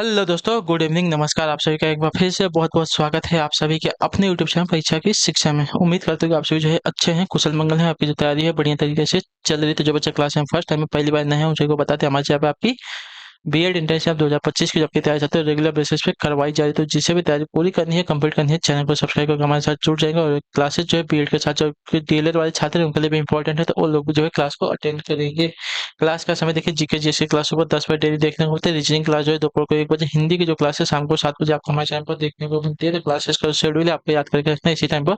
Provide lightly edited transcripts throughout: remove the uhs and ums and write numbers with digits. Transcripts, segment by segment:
Hello दोस्तों, good evening, नमस्कार। आप सभी का एक बार फिर से बहुत बहुत स्वागत है आप सभी के अपने यूट्यूब चैनल परीक्षा की शिक्षा में। उम्मीद करते हैं कि आप सभी जो है अच्छे हैं, कुशल मंगल हैं, आपकी जो तैयारी है बढ़िया तरीके से चल रही है। तो जो बच्चा क्लास में फर्स्ट टाइम पहली बार नए हैं उनको बताते हैं हमारे यहाँ पे आपकी बीएड इंटर्नशिप 2025 की जबकि तैयारी चलती है रेगुलर बेसिस पे करवाई जा रही है। तो जिसे भी तैयारी पूरी करनी है, कंप्लीट करनी है, चैनल को सब्सक्राइब करके हमारे साथ जुड़ जाएगा। और क्लासेस जो है बीएड के साथ जो डीएलएड वाले छात्र हैं उनके लिए भी इंपॉर्टेंट है, तो वो लोग भी जो है क्लास को अटेंड करेंगे। क्लास का समय देखिए, जीके जीएस की क्लास सुबह 10 बजे डेली देखने को मिलते हैं। रीजनिंग क्लास जो है दोपहर को 1 बजे, हिंदी की जो क्लास है शाम को 7 बजे आपको हमारे चैनल पर देखने को मिलती है। तो क्लासेस का शेड्यूल है आपको याद करके रखना है, इसी टाइम पर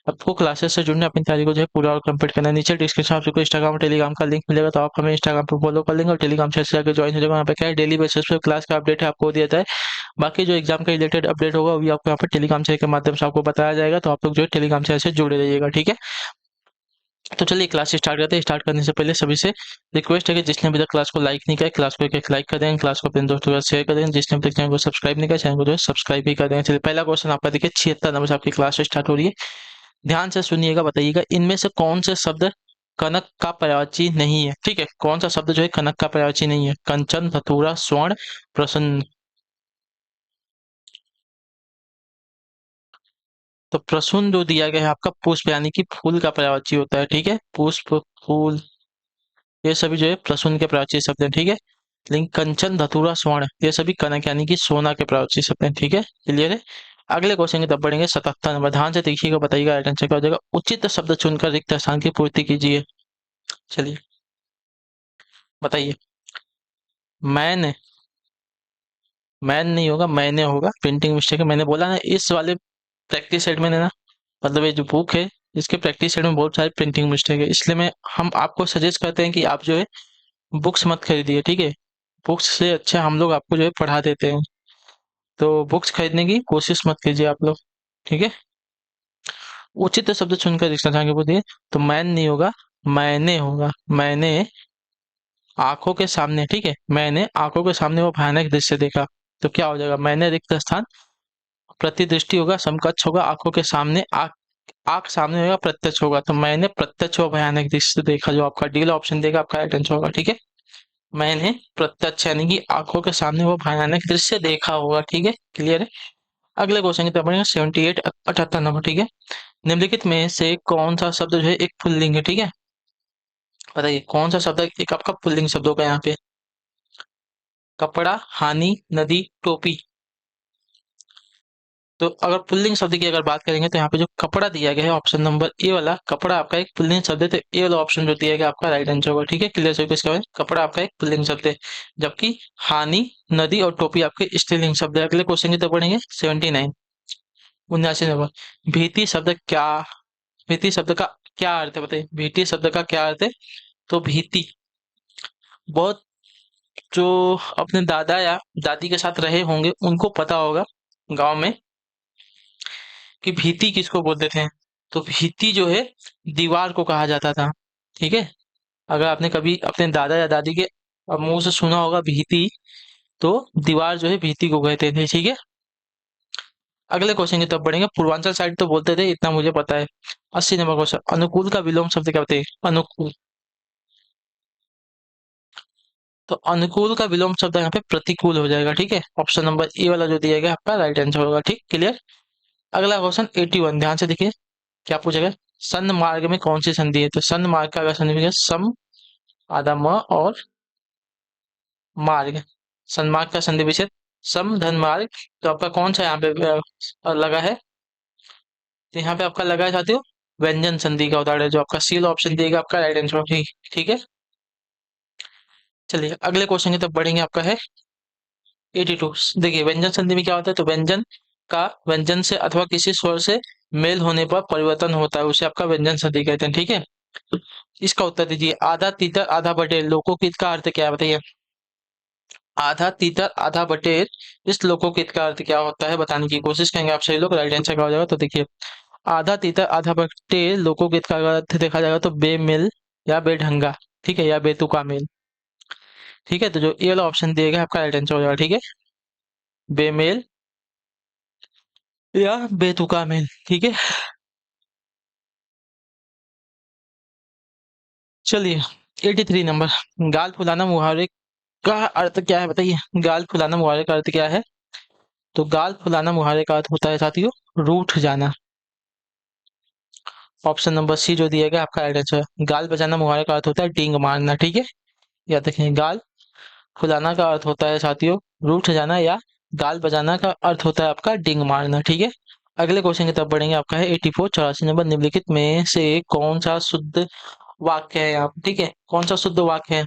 आपको क्लासेस से जुड़ना, अपनी तैयारी को जो है पूरा और कंप्लीट करना है। नीचे डिस्क्रिप्शन में आपको इंस्टाग्राम और टेलीग्राम का लिंक मिलेगा, तो आप हमें इंस्टाग्राम पर फॉलो कर लेंगे और टेलीग्राम से जाकर ज्वाइन हो जाएगा। यहाँ पे क्या है, डेली बेसिस पे क्लास का अपडेट है आपको दिया जाए। बाकी जो एग्जाम का रिलेटेड अपडेट होगा वो भी आपको यहाँ पर टेलीग्राम से के माध्यम से आपको बताया जाएगा, तो आप लोग जो है टेलीग्राम से ऐसे जुड़े रहिएगा, ठीक है। तो चलिए क्लास स्टार्ट करते हैं। स्टार्ट करने से पहले सभी से रिक्वेस्ट है कि जिसने अभी तक क्लास को लाइक नहीं किया है, क्लास को एक लाइक कर दें, क्लास को अपने दोस्तों के साथ शेयर कर दें। जिसने अभी तक चैनल को सब्सक्राइब नहीं किया, चैनल को जो है सब्सक्राइब भी कर दें। चलिए पहला क्वेश्चन आपका देखिए, 76 नंबर से आपकी क्लास स्टार्ट हो रही है। ध्यान से सुनिएगा, बताइएगा इनमें से कौन से शब्द कनक का पर्यायवाची नहीं है। ठीक है, कौन सा शब्द जो है कनक का पर्यायवाची नहीं है? कंचन, धतूरा, स्वर्ण, प्रसन्न। तो प्रसून जो दिया गया है आपका पुष्प यानी कि फूल का पर्यायवाची होता है, ठीक है। पुष्प, फूल, ये सभी जो है प्रसून के पर्यायवाची शब्द हैं, ठीक है। लेकिन कंचन, धतूरा, स्वर्ण ये सभी कनक यानी कि सोना के पर्यायवाची शब्द हैं, ठीक है। क्लियर है। अगले क्वेश्चन की तरफ बढ़ेंगे। 77 नंबर, ध्यान से देखिएगा, बताइएगा राइट आंसर क्या हो जाएगा। उचित शब्द चुनकर रिक्त स्थान की पूर्ति कीजिए। चलिए बताइए। मैंने, मैन नहीं होगा, मैंने होगा, प्रिंटिंग मिस्टेक है। मैंने बोला ना, इस वाले प्रैक्टिस सेट में ना, मतलब ये जो बुक है इसके प्रैक्टिस सेट में बहुत सारी प्रिंटिंग मिस्टेक है, इसलिए मैं हम आपको सजेस्ट करते हैं कि आप जो है बुक्स मत खरीदिए, ठीक है। बुक्स से अच्छा हम लोग आपको जो है पढ़ा देते हैं, तो बुक्स खरीदने की कोशिश मत कीजिए आप लोग, ठीक है। उचित शब्द चुनकर रिश्ता आगे बोलिए। तो मैन नहीं होगा, मैंने होगा। मैंने आंखों के सामने, ठीक है, मैंने आंखों के सामने वो भयानक दृश्य देखा। तो क्या हो जाएगा? मैंने रिक्त स्थान, प्रतिदृष्टि होगा, समकक्ष होगा, आंखों के सामने, आंख, आंख सामने होगा, प्रत्यक्ष होगा। तो मैंने प्रत्यक्ष व भयानक दृश्य देखा, जो आपका डी वाला ऑप्शन देगा आपका राइट आंसर होगा, ठीक है। मैंने प्रत्यक्ष यानी कि आंखों के सामने वो भयानक दृश्य देखा होगा, ठीक है। क्लियर है। अगले क्वेश्चन की तरफ बढ़ेंगे। 78 78 नंबर, ठीक है। निम्नलिखित में से कौन सा शब्द जो है एक पुल्लिंग है, ठीक है। बताइए कौन सा शब्द एक आपका पुल्लिंग शब्द होगा यहाँ पे? कपड़ा, हानि, नदी, टोपी। तो अगर पुल्लिंग शब्द की अगर बात करेंगे तो यहाँ पे जो कपड़ा दिया गया है ऑप्शन नंबर ए वाला, कपड़ा आपका एक पुल्लिंग शब्द है, तो ए वाला ऑप्शन जो दिया गया आपका राइट आंसर होगा, ठीक है। क्लियर सभी को इसका कपड़ा आपका एक पुल्लिंग शब्द है, जबकि हानि, नदी और टोपी आपके स्त्रीलिंग शब्द है। अगले क्वेश्चन की तरफ बढ़ेंगे। 79 79 नंबर, भीति शब्द क्या, भीति शब्द का क्या अर्थ है? बताइए भीति शब्द का क्या अर्थ है? तो भीति, बहुत जो अपने दादा या दादी के साथ रहे होंगे उनको पता होगा गांव में कि भीति किसको बोलते थे। तो भीति जो है दीवार को कहा जाता था, ठीक है। अगर आपने कभी अपने दादा या दादी के मुंह से सुना होगा भीति, तो दीवार जो है भीति को कहते थे, ठीक है। अगले क्वेश्चन की तरफ बढ़ेंगे। पूर्वांचल साइड तो बोलते थे, इतना मुझे पता है। 80 नंबर क्वेश्चन, अनुकूल का विलोम शब्द क्या होते हैं? अनुकूल। तो अनुकूल का विलोम शब्द यहाँ पे प्रतिकूल हो जाएगा, ठीक है। ऑप्शन नंबर ए वाला जो दिया गया आपका राइट आंसर होगा, ठीक। क्लियर। अगला क्वेश्चन 81, ध्यान से देखिए क्या पूछा गया। सन्न मार्ग में कौन सी संधि है? तो सन्न मार्ग का अगर संधि है सम, आधा म और मार्ग, सन्मार्ग का संधि विच्छेद सम धन मार्ग। तो आपका कौन सा यहाँ पे लगा है? तो यहाँ पे आपका लगा है साथियों व्यंजन संधि का उदाहरण है, जो आपका सी ऑप्शन दिएगा आपका राइट आंसर, ठीक, ठीक है। चलिए अगले क्वेश्चन की तरफ बढ़ेंगे। आपका है 82। देखिए व्यंजन संधि में क्या होता है? तो व्यंजन का व्यंजन से अथवा किसी स्वर से मेल होने पर परिवर्तन होता है, उसे आपका व्यंजन संधि कहते हैं, ठीक है। इसका उत्तर दीजिए। आधा तीतर आधा बटेर लोकोकित का अर्थ क्या है? बताइए। आधा तीतर आधा बटेर, इस लोकोकित का अर्थ क्या होता है बताने की कोशिश करेंगे आप सभी लोग। राइट आंसर क्या हो जाएगा? तो देखिए आधा तीतर आधा बटेर लोकोकित का अगर अर्थ देखा जाएगा तो बेमेल या बेढंगा, ठीक है, या बेतुका मेल, ठीक है। तो जो ए वाला ऑप्शन दिया गया आपका राइट आंसर हो जाएगा, ठीक है। बेमेल या बेतुका मेल, ठीक है। चलिए 83 नंबर, गाल फुलाना मुहावरे का अर्थ क्या है बताइए? गाल फुलाना मुहावरे का अर्थ क्या है? तो गाल फुलाना मुहावरे का अर्थ होता है साथियों रूठ जाना। ऑप्शन नंबर सी जो दिया गया आपका राइट आंसर। गाल बजाना मुहावरे का अर्थ होता है डींग मारना, ठीक है। याद रखें, गाल फुलाना का अर्थ होता है साथियों रूठ जाना, या गाल बजाना का अर्थ होता है आपका डींग मारना, ठीक है। अगले क्वेश्चन की तरफ बढ़ेंगे। आपका है 84 84 नंबर, निम्नलिखित में से कौन सा शुद्ध वाक्य है यहाँ पे, ठीक है। कौन सा शुद्ध वाक्य है?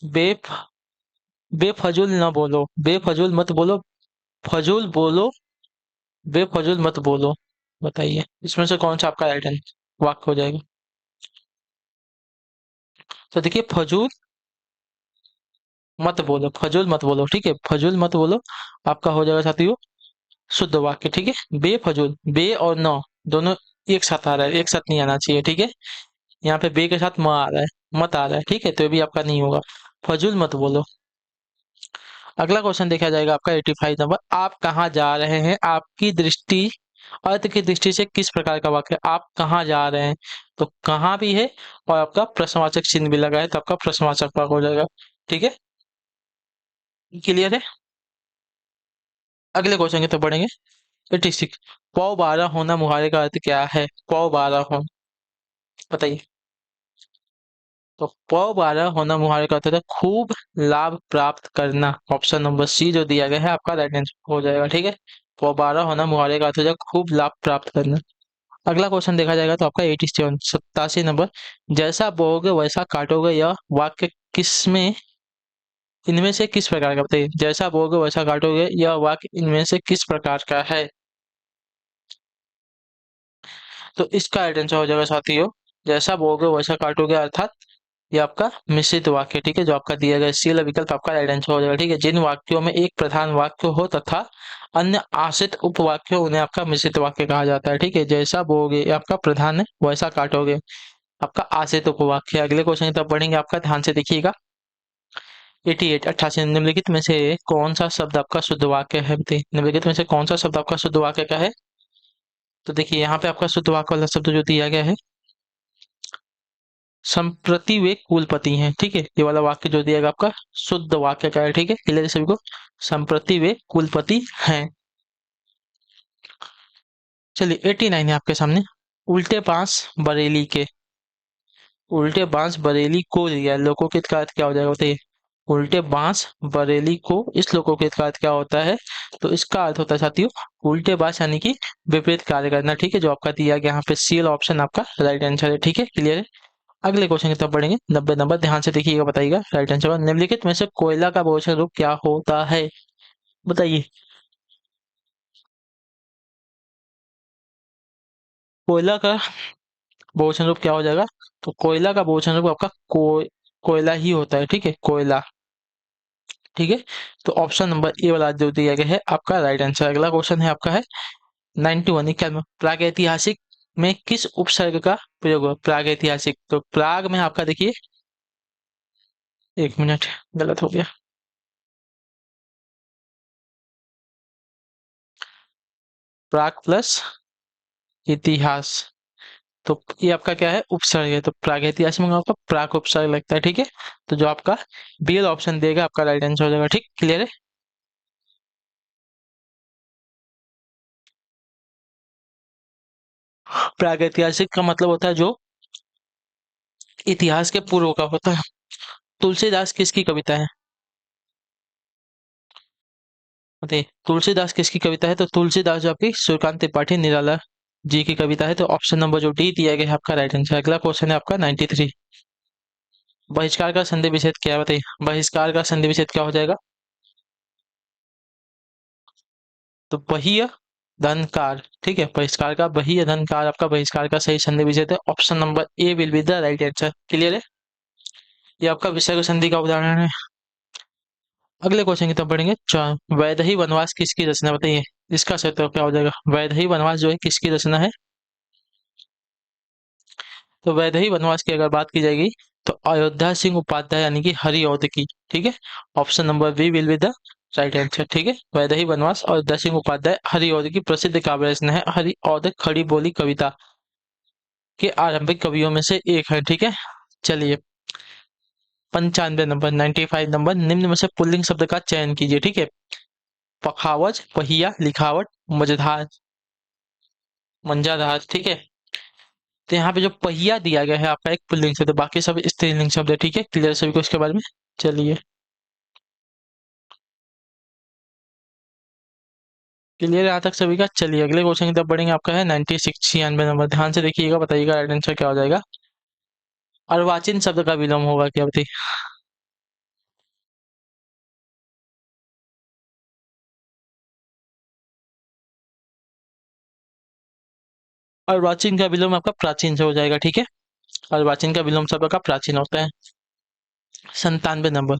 बेफ बेफजूल न बोलो, बेफजूल मत बोलो, फजूल बोलो, बेफजूल मत बोलो। बताइए इसमें से कौन सा आपका राइट वाक्य हो जाएगा? तो देखिए, फजूल मत बोलो, फजूल मत बोलो, ठीक है। फजूल मत बोलो आपका हो जाएगा साथियों शुद्ध वाक्य, ठीक है। बेफजूल, बे और न दोनों एक साथ आ रहा है, एक साथ नहीं आना चाहिए, ठीक है। यहाँ पे बे के साथ म आ रहा है, मत आ रहा है, ठीक है, तो ये भी आपका नहीं होगा। फजूल मत बोलो। अगला क्वेश्चन देखा जाएगा आपका 85 नंबर, आप कहाँ जा रहे हैं? आपकी दृष्टि अर्थ की दृष्टि से किस प्रकार का वाक्य है? आप कहाँ जा रहे हैं? तो कहाँ भी है और आपका प्रश्नवाचक चिन्ह भी लगा है, तो आपका प्रश्नवाचक वाक्य हो जाएगा, ठीक है। क्लियर है? अगले क्वेश्चन की तरफ बढ़ेंगे। 86, पौ बारह होना मुहावरे का अर्थ क्या है? पौ बारह हो, बताइए। तो पौ बारह होना मुहावरे का अर्थ होता है खूब लाभ प्राप्त करना। ऑप्शन नंबर सी जो दिया गया है आपका राइट आंसर हो जाएगा, ठीक है। पौ बारह होना मुहावरे का अर्थ हो जाएगा खूब लाभ प्राप्त करना। अगला क्वेश्चन देखा जाएगा तो आपका 87 87 नंबर, जैसा बोओगे वैसा काटोगे, यह वाक्य किसमें इनमें से किस प्रकार का? बताइए, जैसा बोओगे वैसा काटोगे, यह वाक्य इनमें से किस प्रकार का है? तो इसका राइट आंसर हो जाएगा साथियों, जैसा बोओगे वैसा काटोगे, अर्थात ये आपका मिश्रित वाक्य, ठीक है। जो आपका दिया गया सी वाला विकल्प आपका राइट आंसर हो जाएगा, ठीक है। जिन वाक्यों में एक प्रधान वाक्य हो तथा अन्य आश्रित उपवाक्य उन्हें आपका मिश्रित वाक्य कहा जाता है, ठीक है। जैसा बोओगे ये आपका प्रधान है, वैसा काटोगे आपका आश्रित उपवाक्य। अगले क्वेश्चन की तरफ बढ़ेंगे, आपका ध्यान से देखिएगा। 88 88 निम्नलिखित में से कौन सा शब्द आपका शुद्ध वाक्य है? बताइए, निम्नलिखित में से कौन सा शब्द आपका शुद्ध वाक्य का है? तो देखिए, यहाँ पे आपका शुद्ध वाक्य वाला शब्द जो दिया गया है, संप्रति वे कुलपति हैं, ठीक है। ये वाला वाक्य जो दिया गया आपका शुद्ध वाक्य का है, ठीक है। क्लियर है सभी को? संप्रति वे कुलपति हैं। चलिए 89 है आपके सामने, उल्टे बांस बरेली के। उल्टे बांस बरेली को लिया, लोकोकित का अर्थ क्या हो जाएगा बताइए? उल्टे बांस बरेली को, इस लोकोकित का अर्थ क्या होता है? तो इसका अर्थ होता है साथियों उल्टे बांस यानी कि विपरीत कार्य करना, ठीक है। जो आपका दिया गया यहाँ पे सी ऑप्शन आपका राइट आंसर है, ठीक है। क्लियर है? अगले क्वेश्चन की तरफ बढ़ेंगे। 90 नंबर, ध्यान से देखिएगा, बताइएगा राइट आंसर। निम्नलिखित में से कोयला का भौतिक रूप क्या होता है? बताइए। कोयला का भौतिक रूप क्या हो जाएगा? तो कोयला का भौतिक रूप आपका कोयला ही होता है, ठीक है, कोयला, ठीक है। तो ऑप्शन नंबर ए वाला जो दिया गया है आपका राइट आंसर। अगला क्वेश्चन है आपका है 91 इक्यावन, प्रागैतिहासिक में किस उपसर्ग का प्रयोग हुआ? प्रागैतिहासिक, तो प्राग में आपका देखिए, एक मिनट, गलत हो गया। प्राग प्लस इतिहास, तो ये आपका क्या है? उपसर्ग है। तो प्रागैतिहासिक में आपका प्राक उपसर्ग लगता है, ठीक है। तो जो आपका बी ऑप्शन देगा आपका राइट आंसर हो जाएगा, ठीक। क्लियर है? प्रागैतिहासिक का मतलब होता है जो इतिहास के पूर्व का होता है। तुलसीदास किसकी कविता है? बताइए, तुलसीदास किसकी कविता है? तो तुलसीदास जो आपकी सूर्यकांत त्रिपाठी निराला जी की कविता है। तो ऑप्शन नंबर जो डी दिया गया है आपका राइट आंसर। अगला क्वेश्चन है आपका 93, बहिष्कार का संधि विच्छेद क्या है? बताइए, बहिष्कार का संधि विच्छेद क्या हो जाएगा? तो बहिय धनकार, ठीक है। बहिष्कार का बहिय धनकार आपका बहिष्कार का सही संधि विच्छेद है। Option number A will be the right answer. Clear है? ये आपका विसर्ग संधि का उदाहरण है। अगले क्वेश्चन की तरफ बढ़ेंगे। वैदेही वनवास किसकी रचना? बताइए, इसका सही उत्तर क्या हो जाएगा? वैदेही वनवास जो है किसकी रचना है? तो वैदेही वनवास की अगर बात की जाएगी तो अयोध्या सिंह उपाध्याय यानी कि हरिऔध की, ठीक है। Option number B will be the right answer, ठीक है। वैदेही वनवास अयोध्या सिंह उपाध्याय हरिऔध की प्रसिद्ध काव्य रचना है। हरिऔध खड़ी बोली कविता के आरंभिक कवियों में से एक है, ठीक है। चलिए 95 नंबर, 95 नंबर, निम्न में से पुल्लिंग शब्द का चयन कीजिए। ठीक है, पखावज, पहिया, लिखावट, मझधार, मंजाधार। ठीक है, तो यहाँ पे जो पहिया दिया गया है आपका एक पुल्लिंग शब्द, बाकी सब स्त्रीलिंग शब्द है। ठीक है, क्लियर सभी को इसके बारे में। चलिए, क्लियर यहाँ तक सभी का। चलिए अगले क्वेश्चन की तरफ बढ़ेंगे। आपका है 96, 96 नंबर। ध्यान से देखिएगा, बताइएगा राइट आंसर क्या हो जाएगा। अर्वाचीन शब्द का विलोम होगा क्या, बताइए। अर्वाचीन का विलोम आपका प्राचीन से हो जाएगा। ठीक है, अर्वाचीन का विलोम शब्द का प्राचीन होता है। 97 नंबर,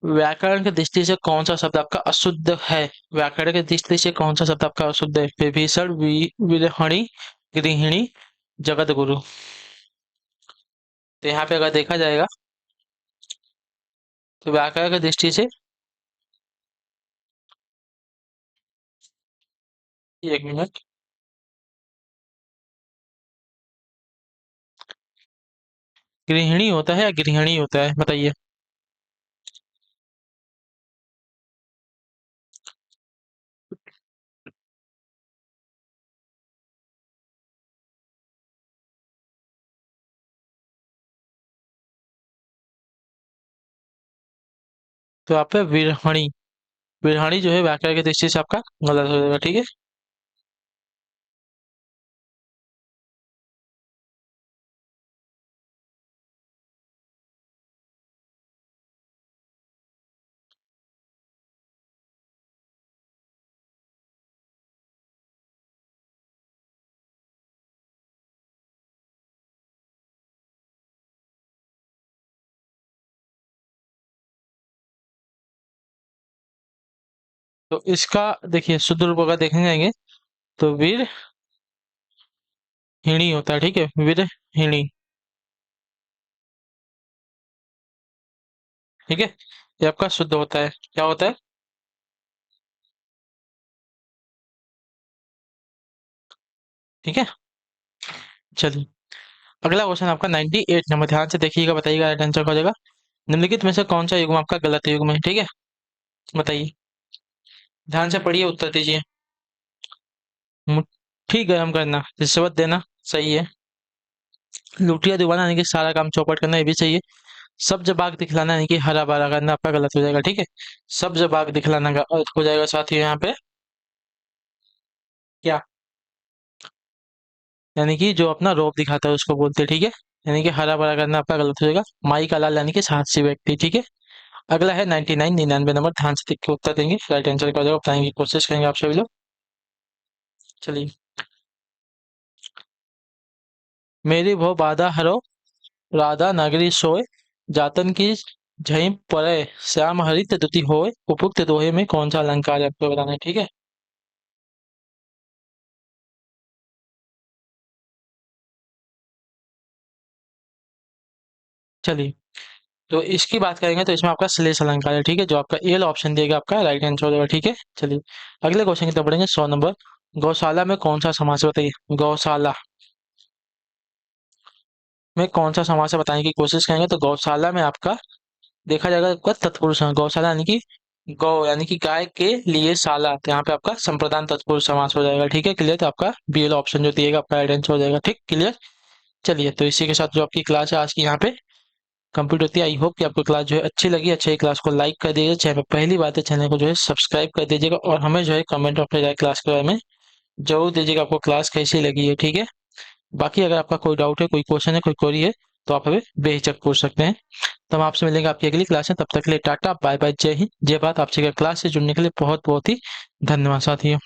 व्याकरण की दृष्टि से कौन सा शब्द आपका अशुद्ध है। व्याकरण की दृष्टि से कौन सा शब्द आपका अशुद्ध है। विभीषण, विरहणी, गृहिणी, जगत गुरु। तो यहाँ पे अगर देखा जाएगा तो व्याकरण की दृष्टि से, एक मिनट, गृहिणी होता है या गृहिणी होता है, बताइए। तो आप पे विरहणी, विरहणी जो है व्याकरण की दृष्टि से आपका गलत हो जाएगा। ठीक है, तो इसका देखिए शुद्ध रूप अगर देखने जाएंगे तो वीर हिणी होता है। ठीक है, वीर हिणी। ठीक है, ये आपका शुद्ध होता है। क्या होता है। ठीक है, चलिए अगला क्वेश्चन आपका 98 नंबर। ध्यान से देखिएगा, बताइएगा राइट आंसर हो जाएगा। निम्नलिखित में से कौन सा युग्म आपका गलत युग्म है। ठीक है, बताइए, ध्यान से पढ़िए, उत्तर दीजिए। मुट्ठी गर्म करना, रिश्वत देना, सही है। लुटिया दीवाना यानी कि सारा काम चौपट करना, ये भी चाहिए। सब्ज बाग दिखलाना यानी कि हरा भरा करना आपका गलत हो जाएगा। ठीक है, सब्ज बाग दिखलाना का अर्थ हो जाएगा साथियों यहाँ पे क्या, यानी कि जो अपना रोब दिखाता है उसको बोलते हैं। ठीक है, यानी कि हरा भरा करना आपका गलत हो जाएगा। माई का लाल यानी कि साहसी व्यक्ति। ठीक है, अगला है 99, 99 नंबर। ध्यान से देख के उत्तर देंगे, राइट आंसर का जवाब बताएंगे की कोशिश करेंगे आप सभी लोग। चलिए, मेरी भो बाधा हरो, राधा नगरी सोय, जातन की झई परे, श्याम हरित दुति होय, उपयुक्त दोहे में कौन सा अलंकार है आपको बताना है। ठीक है, चलिए तो इसकी बात करेंगे तो इसमें आपका श्लेष अलंकार है। ठीक है, जो आपका एल ऑप्शन दिएगा आपका राइट आंसर हो जाएगा। ठीक है, चलिए अगले क्वेश्चन की तरफ बढ़ेंगे। 100 नंबर, गौशाला में कौन सा समास है, बताइए। गौशाला में कौन सा समास है बताने की कोशिश करेंगे तो गौशाला में आपका देखा जाएगा आपका तत्पुरुष समास। गौशाला यानी कि गौ यानी कि गाय के लिए शाला, तो यहाँ पे आपका संप्रदान तत्पुरुष समास हो जाएगा। ठीक है, क्लियर। तो आपका बीएल ऑप्शन जो दिएगा आपका राइट आंसर हो जाएगा। ठीक, क्लियर। चलिए तो इसी के साथ जो आपकी क्लास है आज की यहाँ पे कंप्लीट होती है। आई होप कि आपको क्लास जो है अच्छी लगी। अच्छा, ये क्लास को लाइक कर दीजिएगा, चैनल पर पहली बात है चैनल को जो है सब्सक्राइब कर दीजिएगा, और हमें जो है कमेंट अपने राय क्लास के बारे में जरूर दीजिएगा, आपको क्लास कैसी लगी है। ठीक है, बाकी अगर आपका कोई डाउट है, कोई क्वेश्चन है, कोई क्वेरी है, तो आप हमें बेहिचक पूछ सकते हैं। तो हम आपसे मिलेंगे आपकी अगली क्लास में। तब तक के लिए टाटा बाय बाय, जय हिंद, जय भारत। आपसे क्लास से जुड़ने के लिए बहुत बहुत ही धन्यवाद साथियों।